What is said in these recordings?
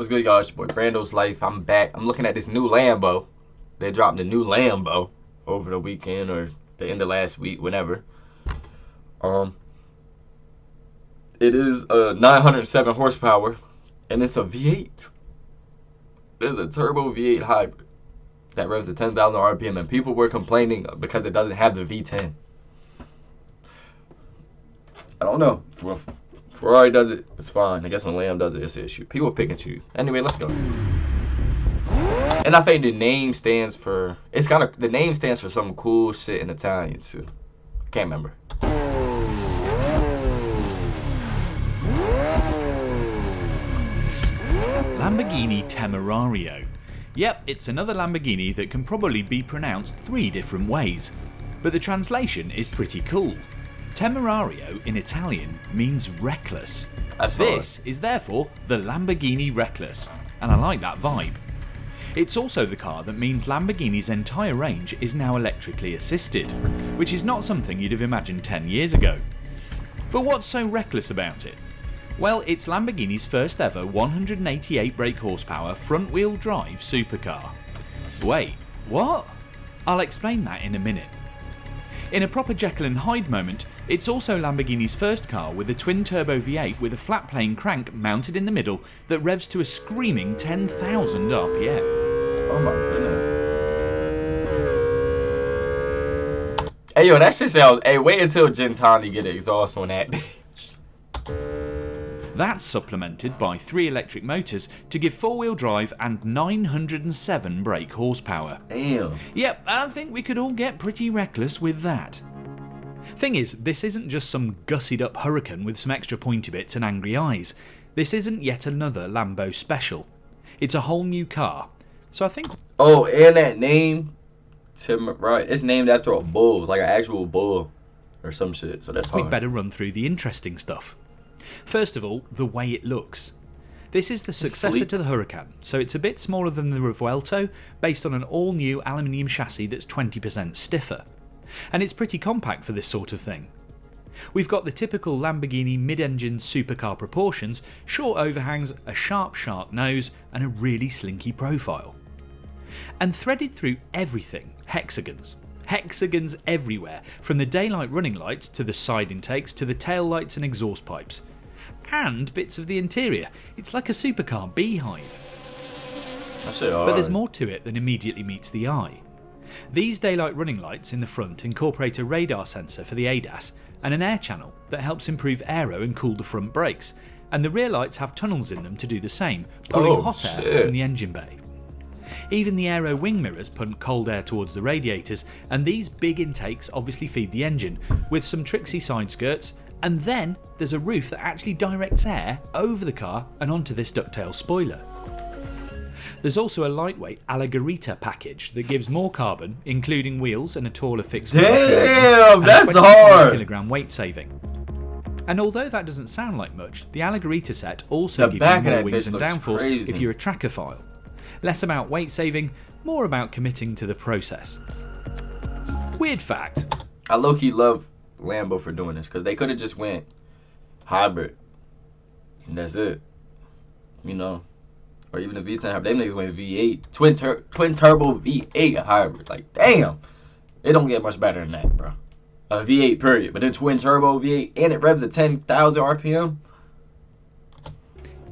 What's good, y'all? It's your boy Brando's Life. I'm back. I'm looking at this new Lambo. They dropped a new Lambo over the weekend or the end of last week, whenever. It is a 907 horsepower, and it's a V8. It's a turbo V8 hybrid that revs at 10,000 RPM, and people were complaining because it doesn't have the V10. I don't know. Ferrari does it, it's fine. I guess when Lamb does it, it's an issue. People pick and choose. Anyway, let's go. And I think the name stands for, the name stands for some cool shit in Italian too. I can't remember. Lamborghini Temerario. Yep, it's another Lamborghini that can probably be pronounced 3 different ways, but the translation is pretty cool. Temerario in Italian means reckless. This is therefore the Lamborghini Reckless, and I like that vibe. It's also the car that means Lamborghini's entire range is now electrically assisted, which is not something you'd have imagined 10 years ago. But what's so reckless about it? Well, it's Lamborghini's first ever 188 brake horsepower front-wheel drive supercar. Wait, what? I'll explain that in a minute. In a proper Jekyll and Hyde moment, it's also Lamborghini's first car with a twin-turbo V8 with a flat-plane crank mounted in the middle that revs to a screaming 10,000 RPM. Oh my goodness. Hey yo, that shit sounds, hey, wait until Gentani get an exhaust on that bitch. That's supplemented by 3 electric motors to give 4-wheel drive and 907 brake horsepower. Damn. Yep, I think we could all get pretty reckless with that. Thing is, this isn't just some gussied up hurricane with some extra pointy bits and angry eyes. This isn't yet another Lambo special. It's a whole new car. So I think... Oh, and that name, right, it's named after a bull, like an actual bull or some shit, so that's hard. We'd better run through the interesting stuff. First of all, the way it looks. This is the successor to the Huracan, so it's a bit smaller than the Revuelto, based on an all-new aluminium chassis that's 20% stiffer. And it's pretty compact for this sort of thing. We've got the typical Lamborghini mid-engine supercar proportions, short overhangs, a sharp nose, and a really slinky profile. And threaded through everything, hexagons. Hexagons everywhere, from the daylight running lights to the side intakes to the tail lights and exhaust pipes. And bits of the interior. It's like a supercar beehive. But there's more to it than immediately meets the eye. These daylight running lights in the front incorporate a radar sensor for the ADAS and an air channel that helps improve aero and cool the front brakes, and the rear lights have tunnels in them to do the same, pulling hot air from the engine bay. Even the aero wing mirrors punt cold air towards the radiators, and these big intakes obviously feed the engine, with some tricksy side skirts, and then there's a roof that actually directs air over the car and onto this ducktail spoiler. There's also a lightweight Allegorita package that gives more carbon, including wheels and a taller fixed wheel. Damn, that's hard! Kilogram weight saving. And although that doesn't sound like much, the Allegorita set also gives you more wings and downforce if you're a trackophile. Less about weight saving, more about committing to the process. Weird fact. I low-key love Lambo for doing this, because they could have just went hybrid. And that's it. You know? Or even a V10 hybrid. Them niggas went V8. Twin turbo V8 hybrid. Like, damn. It don't get much better than that, bro. A V8 period. But then twin turbo V8 and it revs at 10,000 RPM.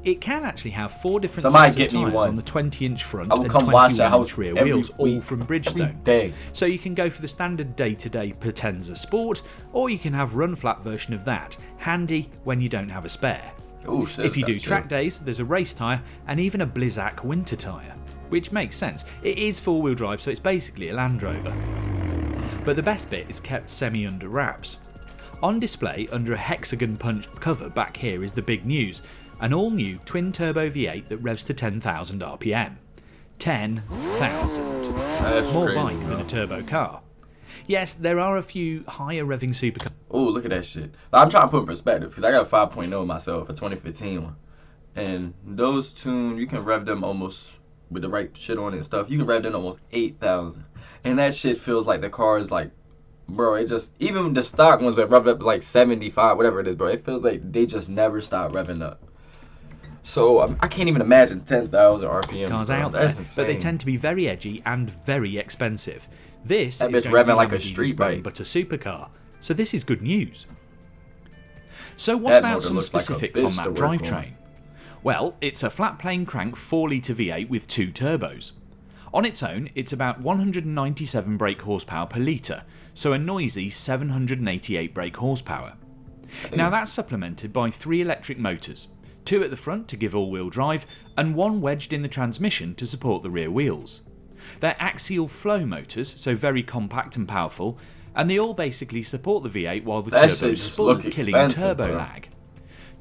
It can actually have 4 different sets of tyres on the 20-inch front and 21-inch rear wheels, all from Bridgestone. So you can go for the standard day-to-day Potenza Sport, or you can have run-flat version of that, handy when you don't have a spare. Ooh, shit, if you do track days, there's a race tyre and even a Blizzak winter tyre, which makes sense. It is 4-wheel drive, so it's basically a Land Rover. But the best bit is kept semi-under wraps. On display under a hexagon punch cover back here is the big news. An all-new twin-turbo V8 that revs to 10,000 RPM. 10,000. More bike than a turbo car. Yes, there are a few higher revving supercars. Oh, look at that shit. I'm trying to put in perspective, because I got a 5.0 myself, a 2015 one. And those tunes, you can rev them almost, with the right shit on it and stuff, you can rev them almost 8,000. And that shit feels like the car is like, bro, it just, even the stock ones that rev up like 75, whatever it is, bro, it feels like they just never stop revving up. So I can't even imagine 10,000 RPM. Cars out there, but they tend to be very edgy and very expensive. This that is bitch going to be revving like a Lamborghini's street bread and bike. butter supercar, so this is good news. So what That about motor some looks like a specifics on bitch that to work on. drivetrain? Well, it's a flat plane crank 4-litre V8 with 2 turbos. On its own, it's about 197 brake horsepower per litre, so a noisy 788 brake horsepower. Now that's supplemented by 3 electric motors, 2 at the front to give all-wheel drive, and 1 wedged in the transmission to support the rear wheels. They're axial flow motors, so very compact and powerful, and they all basically support the V8 while the That shit turbos just spun, look killing expensive, turbo bro. lag.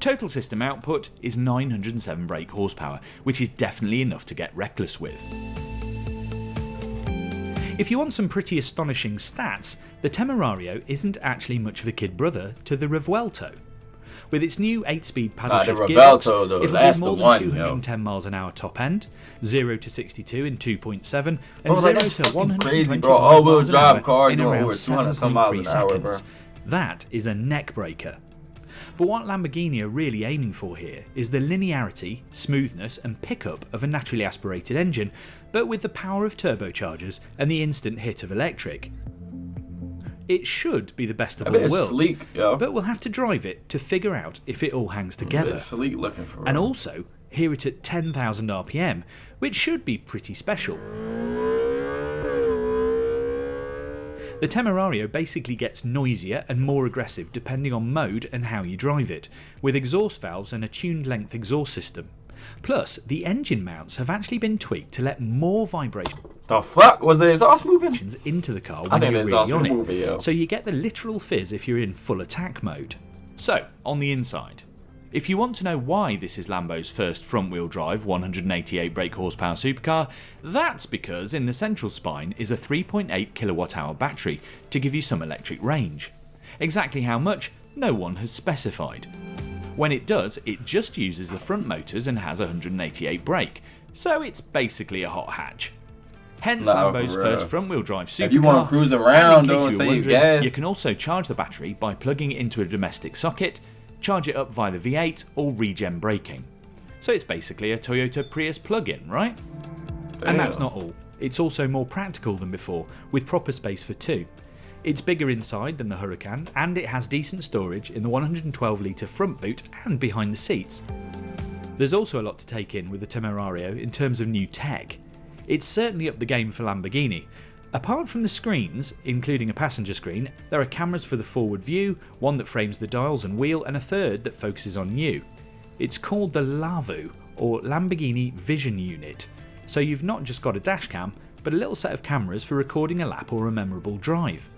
Total system output is 907 brake horsepower, which is definitely enough to get reckless with. If you want some pretty astonishing stats, the Temerario isn't actually much of a kid brother to the Revuelto. With its new 8-speed paddle shift the gearbox, Revuelto, though, it'll that's do more the than one, 210 miles an hour top end, 0 to 62 in 2.7, and Bro, 0 that's to fucking 125 crazy, bro. All-wheel miles an drive hour car in doing around over 200 some miles 7.3 an hour, bro. seconds. That is a neck breaker. But what Lamborghini are really aiming for here is the linearity, smoothness and pickup of a naturally aspirated engine, but with the power of turbochargers and the instant hit of electric. It should be the best of A all bit worlds, sleek, yo. but we'll have to drive it to figure out if it all hangs A together. bit sleek looking for And real. also hear it at 10,000 RPM, which should be pretty special. The Temerario basically gets noisier and more aggressive depending on mode and how you drive it, with exhaust valves and a tuned length exhaust system. Plus, the engine mounts have actually been tweaked to let more vibrations The fuck was the exhaust moving? into the car I when think you're the really exhaust on was it, moving, yo. so you get the literal fizz if you're in full attack mode. So, on the inside, if you want to know why this is Lambo's first front-wheel drive 188 brake horsepower supercar, that's because in the central spine is a 3.8 kilowatt-hour battery to give you some electric range. Exactly how much, no one has specified. When it does, it just uses the front motors and has 188 brake, so it's basically a hot hatch. Hence No, Lambo's for real. first front-wheel drive supercar. If you want to cruise And around, in case don't you were say you wondering, gas. you can also charge the battery by plugging it into a domestic socket, charge it up via the V8 or regen braking. So it's basically a Toyota Prius plug-in, right? And that's not all. It's also more practical than before, with proper space for 2. It's bigger inside than the Huracan, and it has decent storage in the 112-litre front boot and behind the seats. There's also a lot to take in with the Temerario in terms of new tech. It's certainly up the game for Lamborghini. Apart from the screens, including a passenger screen, there are cameras for the forward view, one that frames the dials and wheel, and a third that focuses on you. It's called the LAVU, or Lamborghini Vision Unit, so you've not just got a dash cam, but a little set of cameras for recording a lap or a memorable drive.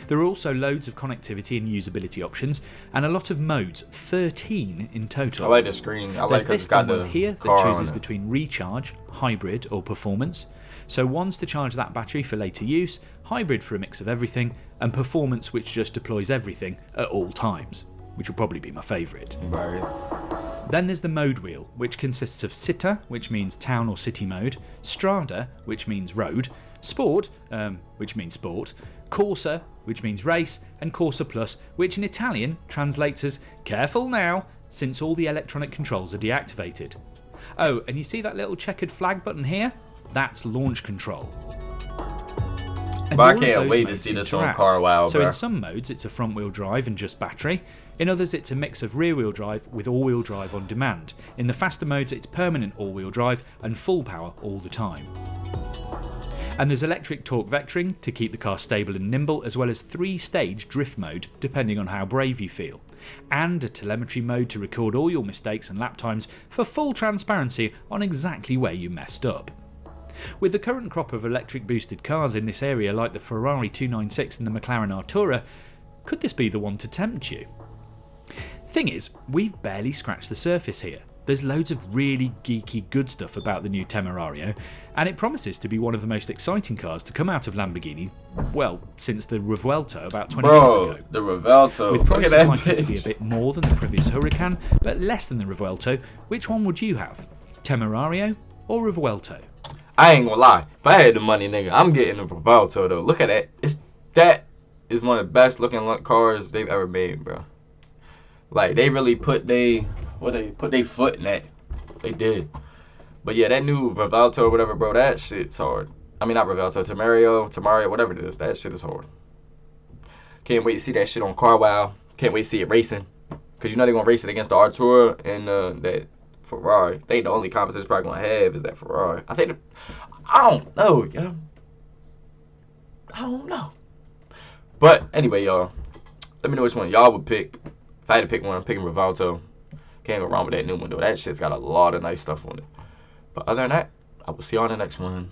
There are also loads of connectivity and usability options, and a lot of modes, 13 in total. I like the screen. I like There's because this it's got one the here that car chooses on it. between recharge, hybrid or performance. So one's to charge that battery for later use, hybrid for a mix of everything, and performance which just deploys everything at all times, which will probably be my favourite. Right. Then there's the mode wheel, which consists of Sitta, which means town or city mode, Strada, which means road, Sport, which means sport, Corsa, which means race, and Corsa Plus, which in Italian translates as careful now, since all the electronic controls are deactivated. Oh, and you see that little checkered flag button here? That's launch control. And But I all of can't those wait to modes see this interact. on CarWow, So bro. in some modes it's a front-wheel drive and just battery. In others it's a mix of rear-wheel drive with all-wheel drive on demand. In the faster modes it's permanent all-wheel drive and full power all the time. And there's electric torque vectoring to keep the car stable and nimble, as well as 3-stage drift mode depending on how brave you feel. And a telemetry mode to record all your mistakes and lap times for full transparency on exactly where you messed up. With the current crop of electric boosted cars in this area like the Ferrari 296 and the McLaren Artura, could this be the one to tempt you? Thing is, we've barely scratched the surface here. There's loads of really geeky good stuff about the new Temerario, and it promises to be one of the most exciting cars to come out of Lamborghini, well, since the Revuelto about 20 years Bro, ago. the Revuelto. With Look prices at that likely to be a bitch. bit more than the previous Huracan, but less than the Revuelto, which one would you have? Temerario or Revuelto? I ain't gonna lie. If I had the money, nigga, I'm getting the Revuelto though. Look at that. That is one of the best looking cars they've ever made, bro. Like they really put they foot in that. They did. But yeah, that new Rivalto or whatever, bro, that shit's hard. I mean, not Rivalto, Temerario, whatever it is. That shit is hard. Can't wait to see that shit on Carwow. Can't wait to see it racing. Because you know they're going to race it against the Artura and that Ferrari. I think the only competition probably going to have is that Ferrari. I don't know, yo. I don't know. But anyway, y'all, let me know which one y'all would pick. If I had to pick one, I'm picking Rivalto. Can't go wrong with that new one, though. That shit's got a lot of nice stuff on it. But other than that, I will see y'all in the next one.